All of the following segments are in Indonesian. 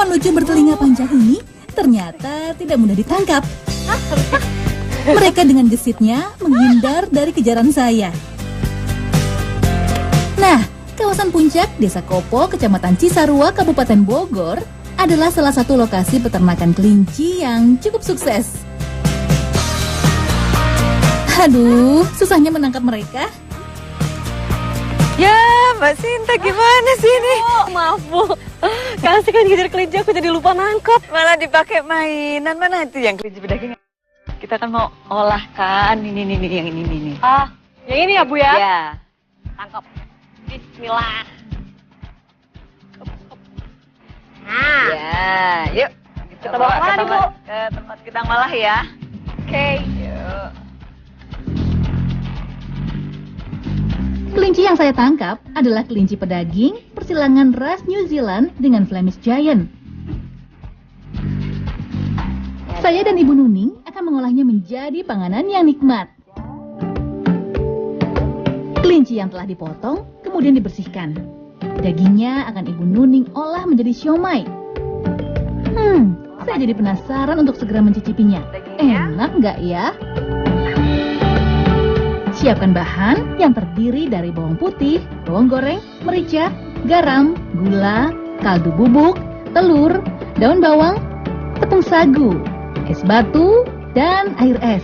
Hewan lucu bertelinga panjang ini ternyata tidak mudah ditangkap. Mereka dengan gesitnya menghindar dari kejaran saya. Nah, kawasan Puncak, Desa Kopo, Kecamatan Cisarua, Kabupaten Bogor adalah salah satu lokasi peternakan kelinci yang cukup sukses. Aduh, susahnya menangkap mereka. Ya, Mbak Sinta gimana sih ini? Maaf Bu, kasih kan ngejar kelinci aku jadi lupa nangkep. Malah dipakai mainan. Mana itu yang kelinci pedaging? Kita kan mau olah kan. Ini yang ini. Ah, yang ini ya Bu ya? Ya. Tangkap. Bismillah. Nah. Ya, yuk. Kita bawa kemana nih, Bu? Ke tempat kita malah ya. Oke. Yuk. Kelinci yang saya tangkap adalah kelinci pedaging persilangan ras New Zealand dengan Flemish Giant. Saya dan Ibu Nuning akan mengolahnya menjadi panganan yang nikmat. Kelinci yang telah dipotong kemudian dibersihkan. Dagingnya akan Ibu Nuning olah menjadi siomay. Saya jadi penasaran untuk segera mencicipinya. Enak nggak ya? Siapkan bahan yang terdiri dari bawang putih, bawang goreng, merica, garam, gula, kaldu bubuk, telur, daun bawang, tepung sagu, es batu, dan air es.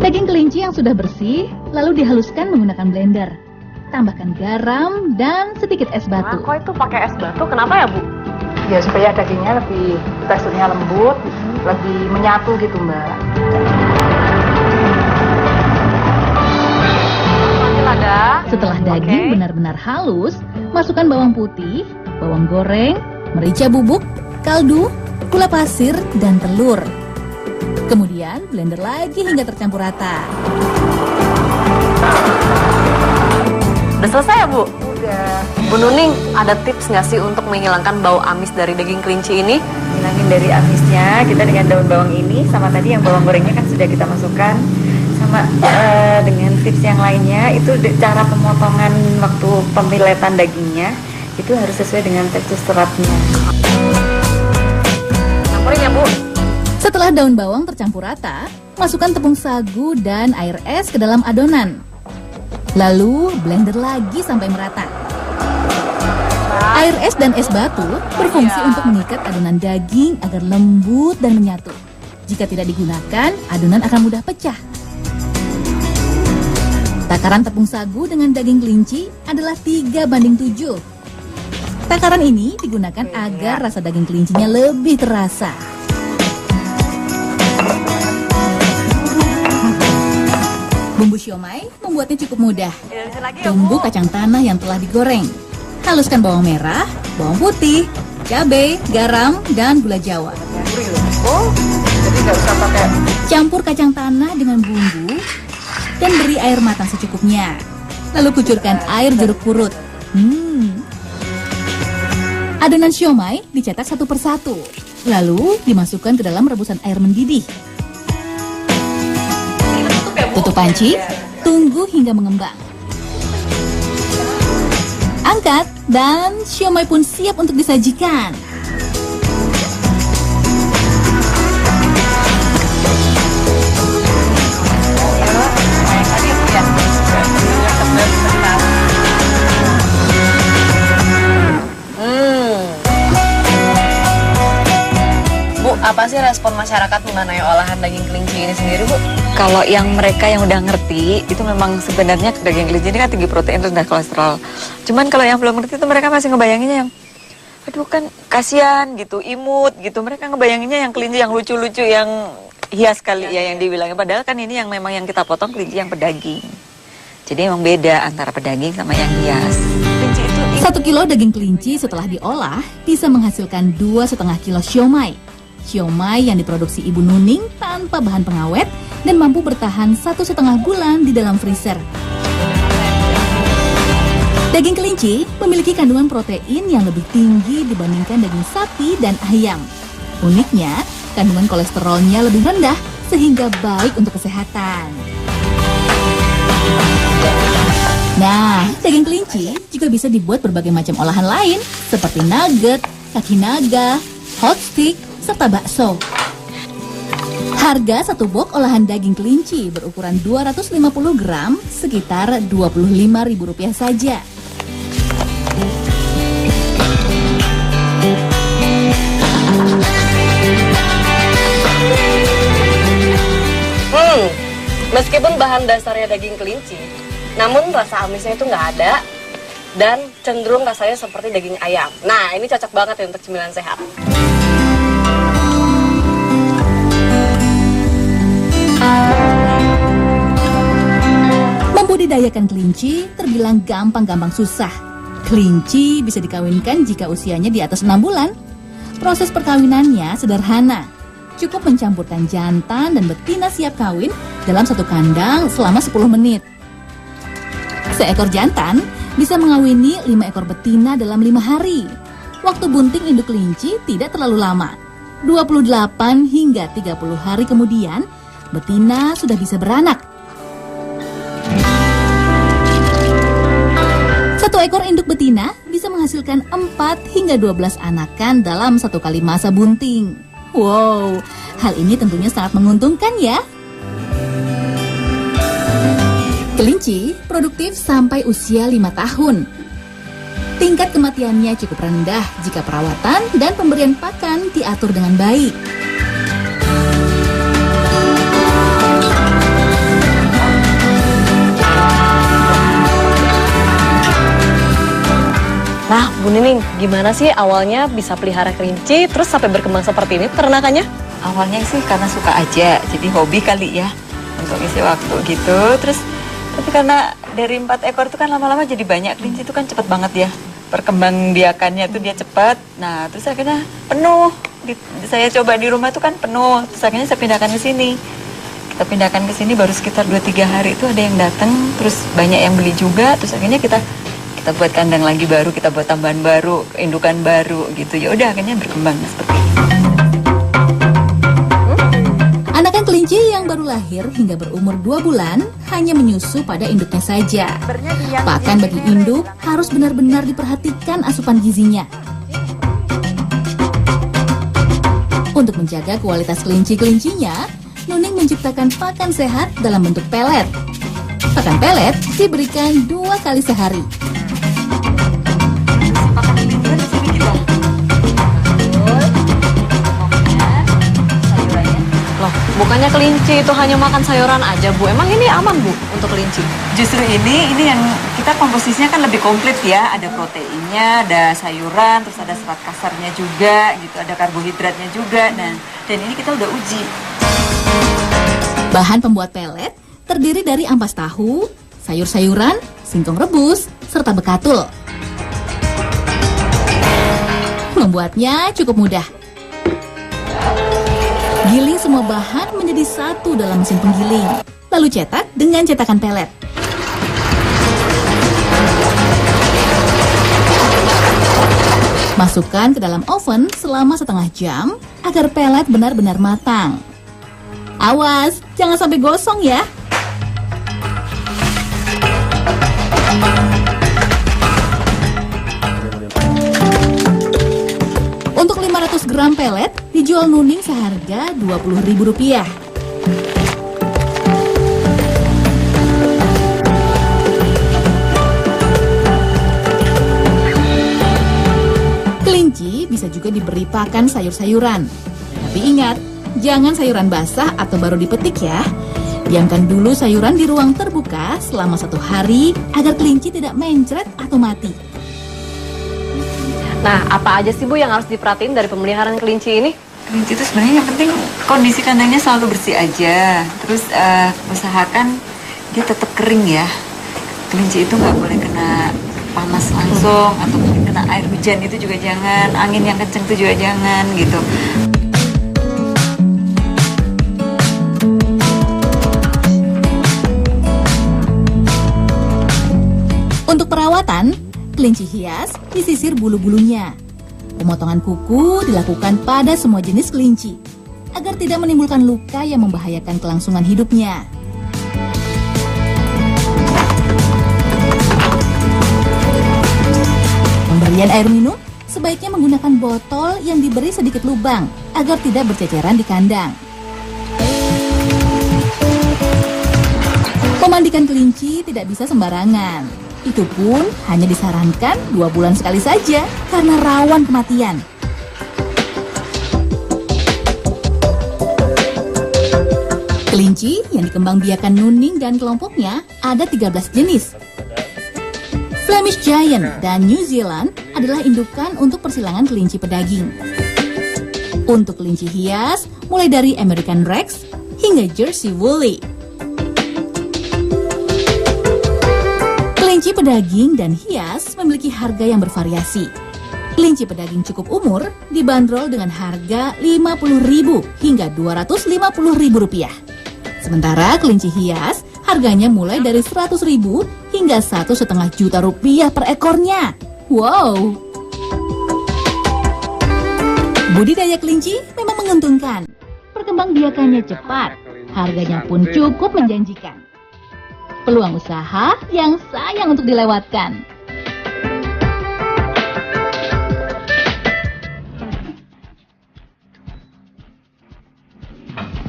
Daging kelinci yang sudah bersih lalu dihaluskan menggunakan blender. Tambahkan garam dan sedikit es batu. Kok itu pakai es batu? Kenapa ya Bu? Ya supaya dagingnya lebih teksturnya lembut, lebih menyatu gitu Mbak. Setelah daging benar-benar halus, masukkan bawang putih, bawang goreng, merica bubuk, kaldu, gula pasir, dan telur. Kemudian blender lagi hingga tercampur rata. Udah selesai ya Bu? Udah. Bu Nuning, ada tips nggak sih untuk menghilangkan bau amis dari daging kelinci ini? Hilangin dari amisnya kita dengan daun bawang ini, sama tadi yang bawang gorengnya kan sudah kita masukkan, sama dengan tips yang lainnya itu cara pemotongan waktu pemiletan dagingnya itu harus sesuai dengan tekstur seratnya. Campurin ya Bu. Setelah daun bawang tercampur rata, masukkan tepung sagu dan air es ke dalam adonan. Lalu blender lagi sampai merata. Air es dan es batu berfungsi untuk mengikat adonan daging agar lembut dan menyatu. Jika tidak digunakan, adonan akan mudah pecah. Takaran tepung sagu dengan daging kelinci adalah 3:7. Takaran ini digunakan agar rasa daging kelincinya lebih terasa. Bumbu siomay membuatnya cukup mudah. Tumbuk kacang tanah yang telah digoreng. Haluskan bawang merah, bawang putih, cabai, garam, dan gula jawa. Jadi nggak usah pakai. Campur kacang tanah dengan bumbu dan beri air matang secukupnya. Lalu kucurkan air jeruk purut. Adonan siomay dicetak satu persatu. Lalu dimasukkan ke dalam rebusan air mendidih. Tutup panci, tunggu hingga mengembang. Angkat dan siomay pun siap untuk disajikan. Bu, apa sih respon masyarakat mengenai olahan daging kelinci ini sendiri Bu? Kalau yang mereka yang udah ngerti itu memang sebenarnya daging kelinci ini kan tinggi protein rendah kolesterol. Cuman kalau yang belum ngerti itu mereka masih ngebayanginnya yang aduh kan kasihan gitu, imut gitu. Mereka ngebayanginnya yang kelinci yang lucu-lucu, yang hias kali ya yang dibilangnya. Padahal kan ini yang memang yang kita potong kelinci yang pedaging. Jadi emang beda antara pedaging sama yang hias. Kelinci itu 1 kilo daging kelinci setelah diolah bisa menghasilkan 2,5 kilo siomay. Siomay yang diproduksi Ibu Nuning tanpa bahan pengawet dan mampu bertahan 1,5 bulan di dalam freezer. Daging kelinci memiliki kandungan protein yang lebih tinggi dibandingkan daging sapi dan ayam. Uniknya, kandungan kolesterolnya lebih rendah sehingga baik untuk kesehatan. Nah, daging kelinci juga bisa dibuat berbagai macam olahan lain seperti nugget, kaki naga, hot stick, serta bakso. Harga satu box olahan daging kelinci berukuran 250 gram sekitar Rp25.000 saja. Meskipun bahan dasarnya daging kelinci, namun rasa amisnya itu nggak ada dan cenderung rasanya seperti daging ayam. Nah, ini cocok banget ya untuk cemilan sehat. Membudidayakan kelinci terbilang gampang-gampang susah. Kelinci bisa dikawinkan jika usianya di atas 6 bulan. Proses perkawinannya sederhana. Cukup mencampurkan jantan dan betina siap kawin dalam satu kandang selama 10 menit. Seekor jantan bisa mengawini 5 ekor betina dalam 5 hari. Waktu bunting induk kelinci tidak terlalu lama. 28 hingga 30 hari kemudian, betina sudah bisa beranak. Satu ekor induk betina bisa menghasilkan 4 hingga 12 anakan dalam satu kali masa bunting. Wow, hal ini tentunya sangat menguntungkan ya. Kelinci produktif sampai usia 5 tahun. Tingkat kematiannya cukup rendah jika perawatan dan pemberian pakan diatur dengan baik. Nah, Bu Nining, gimana sih awalnya bisa pelihara kelinci terus sampai berkembang seperti ini peternakannya? Awalnya sih karena suka aja, jadi hobi kali ya untuk isi waktu gitu. Terus tapi karena dari 4 ekor itu kan lama-lama jadi banyak, kelinci itu kan cepet banget ya perkembangbiakannya tuh dia cepat. Nah terus akhirnya penuh. Saya coba di rumah tuh kan penuh. Terus akhirnya saya pindahkan ke sini. Kita pindahkan ke sini baru sekitar 2-3 hari itu ada yang datang, terus banyak yang beli juga. Terus akhirnya kita buat kandang lagi baru, kita buat tambahan baru, indukan baru gitu. Ya udah akhirnya berkembang seperti ini. Anakan kelinci yang baru lahir hingga berumur 2 bulan hanya menyusu pada induknya saja. Pakan bagi induk harus benar-benar diperhatikan asupan gizinya. Untuk menjaga kualitas kelinci-kelincinya, Nuning menciptakan pakan sehat dalam bentuk pelet. Pakan pelet diberikan 2 kali sehari. Loh, bukannya kelinci itu hanya makan sayuran aja, Bu? Emang ini aman, Bu, untuk kelinci? Justru ini yang kita komposisinya kan lebih komplit ya. Ada proteinnya, ada sayuran, terus ada serat kasarnya juga gitu, ada karbohidratnya juga. Dan ini kita udah uji. Bahan pembuat pelet terdiri dari ampas tahu, sayur-sayuran, singkong rebus, serta bekatul. Membuatnya cukup mudah. Giling semua bahan menjadi satu dalam mesin penggiling, lalu cetak dengan cetakan pelet. Masukkan ke dalam oven selama setengah jam agar pelet benar-benar matang. Awas, jangan sampai gosong ya. Untuk 500 gram pelet dijual Nuning seharga Rp20.000. Kelinci bisa juga diberi pakan sayur-sayuran. Tapi ingat, jangan sayuran basah atau baru dipetik ya. Diamkan dulu sayuran di ruang terbuka selama 1 hari agar kelinci tidak mencret atau mati. Nah, apa aja sih, Bu, yang harus diperhatiin dari pemeliharaan kelinci ini? Kelinci itu sebenarnya yang penting kondisi kandangnya selalu bersih aja. Terus usahakan dia tetap kering ya. Kelinci itu nggak boleh kena panas langsung atau mungkin kena air hujan itu juga jangan. Angin yang kenceng itu juga jangan gitu. Untuk perawatan, kelinci hias disisir bulu-bulunya. Pemotongan kuku dilakukan pada semua jenis kelinci agar tidak menimbulkan luka yang membahayakan kelangsungan hidupnya. Pemberian air minum sebaiknya menggunakan botol yang diberi sedikit lubang agar tidak berceceran di kandang. Memandikan kelinci tidak bisa sembarangan. Itu pun hanya disarankan 2 bulan sekali saja karena rawan kematian. Kelinci yang dikembangbiakan Nuning dan kelompoknya ada 13 jenis. Flemish Giant dan New Zealand adalah indukan untuk persilangan kelinci pedaging. Untuk kelinci hias, mulai dari American Rex hingga Jersey Woolly. Kelinci pedaging dan hias memiliki harga yang bervariasi. Kelinci pedaging cukup umur dibanderol dengan harga Rp50.000 hingga Rp250.000. Sementara kelinci hias harganya mulai dari Rp100.000 hingga Rp1,5 juta per ekornya. Wow! Budidaya kelinci memang menguntungkan. Perkembangbiakannya cepat, harganya pun cukup menjanjikan. Peluang usaha yang sayang untuk dilewatkan.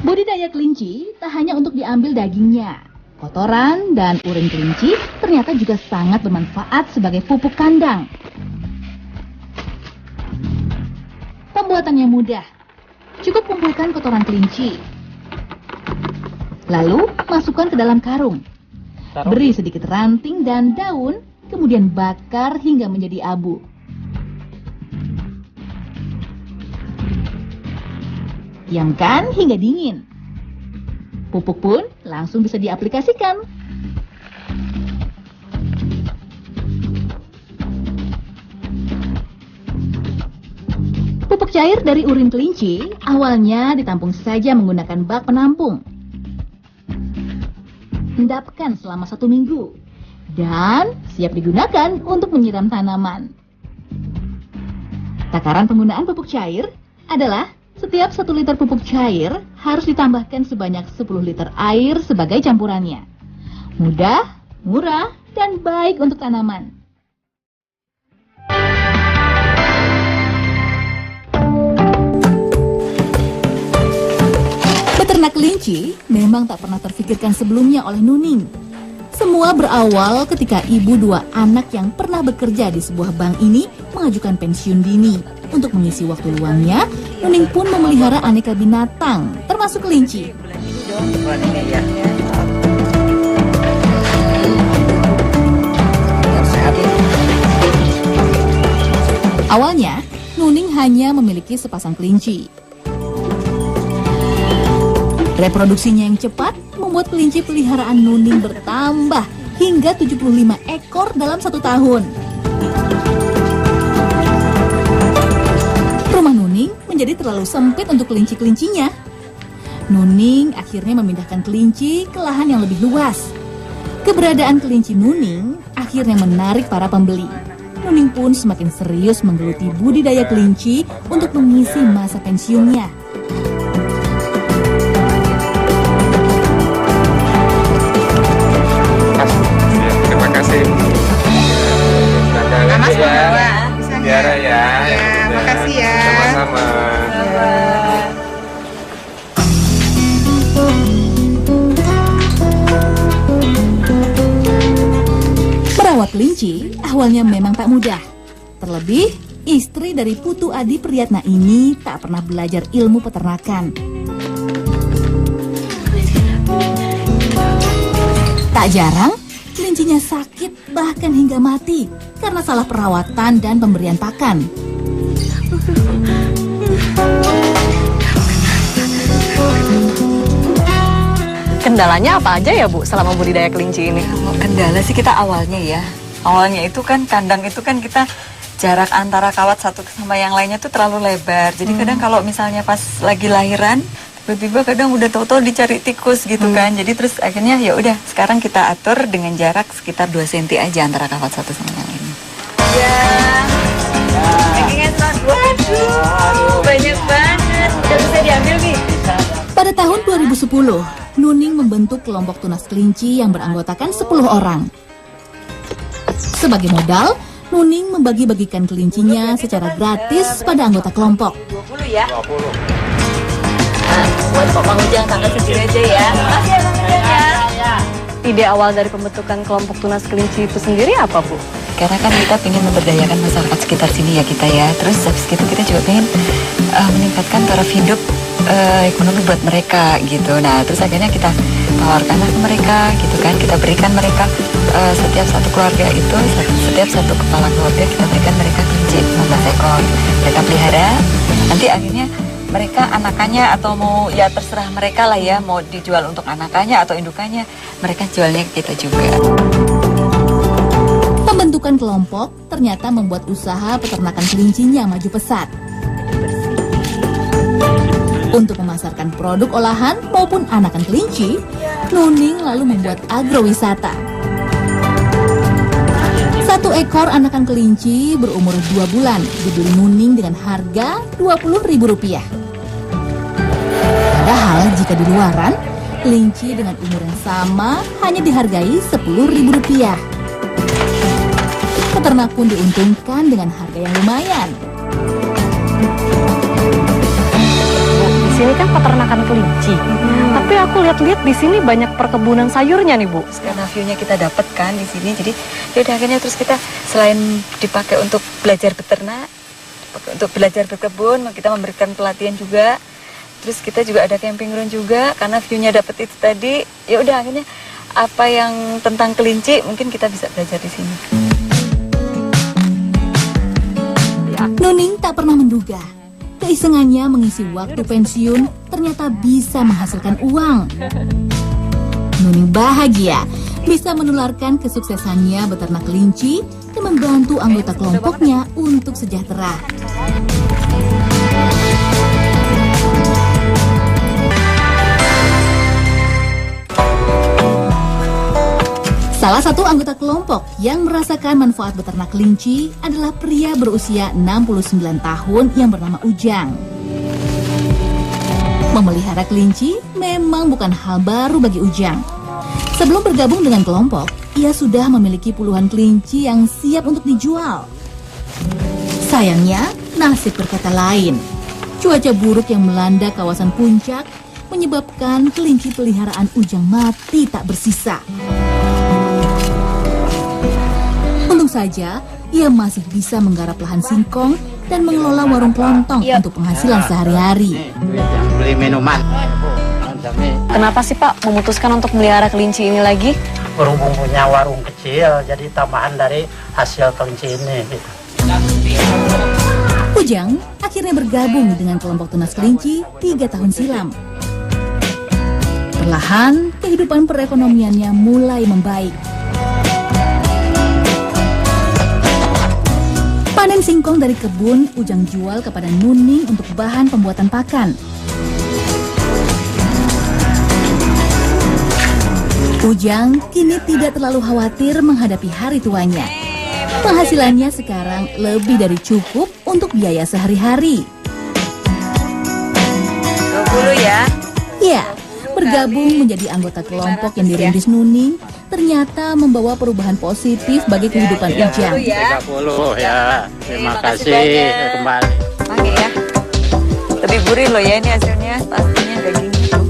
Budidaya kelinci tak hanya untuk diambil dagingnya. Kotoran dan urin kelinci ternyata juga sangat bermanfaat sebagai pupuk kandang. Pembuatannya mudah. Cukup kumpulkan kotoran kelinci. Lalu masukkan ke dalam karung. Beri sedikit ranting dan daun, kemudian bakar hingga menjadi abu. Diamkan hingga dingin. Pupuk pun langsung bisa diaplikasikan. Pupuk cair dari urin kelinci awalnya ditampung saja menggunakan bak penampung. Endapkan selama 1 minggu dan siap digunakan untuk menyiram tanaman. Takaran penggunaan pupuk cair adalah setiap 1 liter pupuk cair harus ditambahkan sebanyak 10 liter air sebagai campurannya. Mudah, murah, dan baik untuk tanaman. Beternak kelinci memang tak pernah terfikirkan sebelumnya oleh Nuning. Semua berawal ketika ibu 2 anak yang pernah bekerja di sebuah bank ini mengajukan pensiun dini. Untuk mengisi waktu luangnya, Nuning pun memelihara aneka binatang, termasuk kelinci. Awalnya, Nuning hanya memiliki sepasang kelinci. Reproduksinya yang cepat membuat kelinci peliharaan Nuning bertambah hingga 75 ekor dalam 1 tahun. Rumah Nuning menjadi terlalu sempit untuk kelinci-kelincinya. Nuning akhirnya memindahkan kelinci ke lahan yang lebih luas. Keberadaan kelinci Nuning akhirnya menarik para pembeli. Nuning pun semakin serius menggeluti budidaya kelinci untuk mengisi masa pensiunnya. Terima kasih. Mas Tiara ya. Makasih ya. Sama-sama. Merawat kelinci awalnya memang tak mudah. Terlebih, istri dari Putu Adi Priyatna ini tak pernah belajar ilmu peternakan. Tak jarang, kelincinya sakit bahkan hingga mati karena salah perawatan dan pemberian pakan. Kendalanya apa aja ya Bu selama budidaya kelinci ini? Kalau kendala sih kita awalnya itu kan kandang itu kan kita jarak antara kawat satu sama yang lainnya tuh terlalu lebar. Jadi kadang kalau misalnya pas lagi lahiran tiba-tiba kadang udah tahu-tahu dicari tikus gitu kan. Jadi terus akhirnya ya udah sekarang kita atur dengan jarak sekitar 2 cm aja antara kawat satu sama yang lainnya. Waduh, banyak banget. Udah bisa diambil nih. Pada tahun 2010, Nuning membentuk kelompok tunas kelinci yang beranggotakan 10 orang. Sebagai modal, Nuning membagi-bagikan kelincinya secara gratis pada anggota kelompok. 20 ya? 20. Nah, buat Pak Ujang tanggal sendiri aja ya. Makasih ya Bang Ujang ya. Ide awal dari pembentukan kelompok tunas kelinci itu sendiri apa, Bu? Karena kan kita ingin memberdayakan masyarakat sekitar sini ya kita ya. Terus habis itu kita juga ingin meningkatkan taraf hidup ekonomi buat mereka gitu. Nah terus akhirnya kita tawarkanlah ke mereka gitu kan. Kita berikan mereka setiap satu keluarga itu, setiap satu kepala keluarga kita berikan mereka kelinci 15 ekor. Mereka pelihara, nanti akhirnya mereka anakannya atau mau ya terserah mereka lah ya. Mau dijual untuk anakannya atau indukannya, mereka jualnya ke kita juga. Pembentukan kelompok ternyata membuat usaha peternakan kelincinya maju pesat. Untuk memasarkan produk olahan maupun anakan kelinci, Nuning lalu membuat agrowisata. 1 ekor anakan kelinci berumur 2 bulan dibeli Nuning dengan harga Rp20.000. Padahal jika di luaran, kelinci dengan umur yang sama hanya dihargai Rp10.000. Peternak pun diuntungkan dengan harga yang lumayan. Di sini kan peternakan kelinci. Tapi aku lihat-lihat di sini banyak perkebunan sayurnya nih, Bu. Karena view-nya kita dapat kan di sini, jadi yaudah akhirnya terus kita selain dipakai untuk belajar beternak, untuk belajar berkebun, kita memberikan pelatihan juga. Terus kita juga ada camping ground juga, karena view-nya dapat itu tadi. Ya udah akhirnya apa yang tentang kelinci mungkin kita bisa belajar di sini. Nuning tak pernah menduga keisengannya mengisi waktu pensiun ternyata bisa menghasilkan uang. Nuning bahagia bisa menularkan kesuksesannya beternak kelinci dan membantu anggota kelompoknya untuk sejahtera. Salah satu anggota kelompok yang merasakan manfaat beternak kelinci adalah pria berusia 69 tahun yang bernama Ujang. Memelihara kelinci memang bukan hal baru bagi Ujang. Sebelum bergabung dengan kelompok, ia sudah memiliki puluhan kelinci yang siap untuk dijual. Sayangnya, nasib berkata lain. Cuaca buruk yang melanda kawasan puncak menyebabkan kelinci peliharaan Ujang mati tak bersisa. Untung saja, ia masih bisa menggarap lahan singkong dan mengelola warung kelontong untuk penghasilan sehari-hari. Beli minuman. Kenapa sih Pak memutuskan untuk melihara kelinci ini lagi? Berhubung punya warung kecil, jadi tambahan dari hasil kelinci ini. Gitu. Ujang akhirnya bergabung dengan kelompok tunas kelinci 3 tahun silam. Perlahan, kehidupan perekonomiannya mulai membaik. Panen singkong dari kebun, Ujang jual kepada Nuning untuk bahan pembuatan pakan. Ujang kini tidak terlalu khawatir menghadapi hari tuanya. Penghasilannya sekarang lebih dari cukup untuk biaya sehari-hari. 20 ya? Ya, bergabung menjadi anggota kelompok yang dirintis Nuning ternyata membawa perubahan positif bagi kehidupan Ujang. 30 ya. Terima kasih kembali. Pakai ya. Lebih gurih loh ya ini hasilnya, pastinya dagingnya tuh.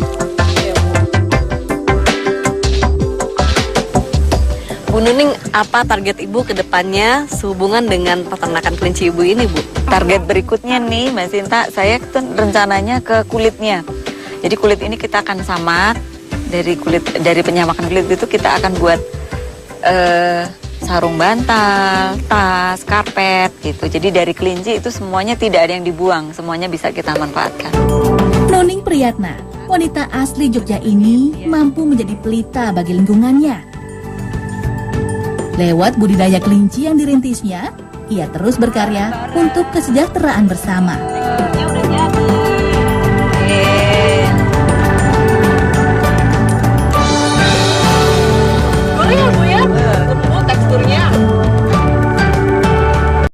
Bu Nuning, apa target Ibu ke depannya sehubungan dengan peternakan kelinci Ibu ini, Bu? Target berikutnya nih Mbak Sinta, saya tuh rencananya ke kulitnya. Jadi kulit ini kita akan samak. Dari penyamakan kulit itu kita akan buat sarung bantal, tas, karpet gitu. Jadi dari kelinci itu semuanya tidak ada yang dibuang, semuanya bisa kita manfaatkan. Nuning Priyatna, wanita asli Jogja ini mampu menjadi pelita bagi lingkungannya. Lewat budidaya kelinci yang dirintisnya, ia terus berkarya untuk kesejahteraan bersama. Ya udah jadi.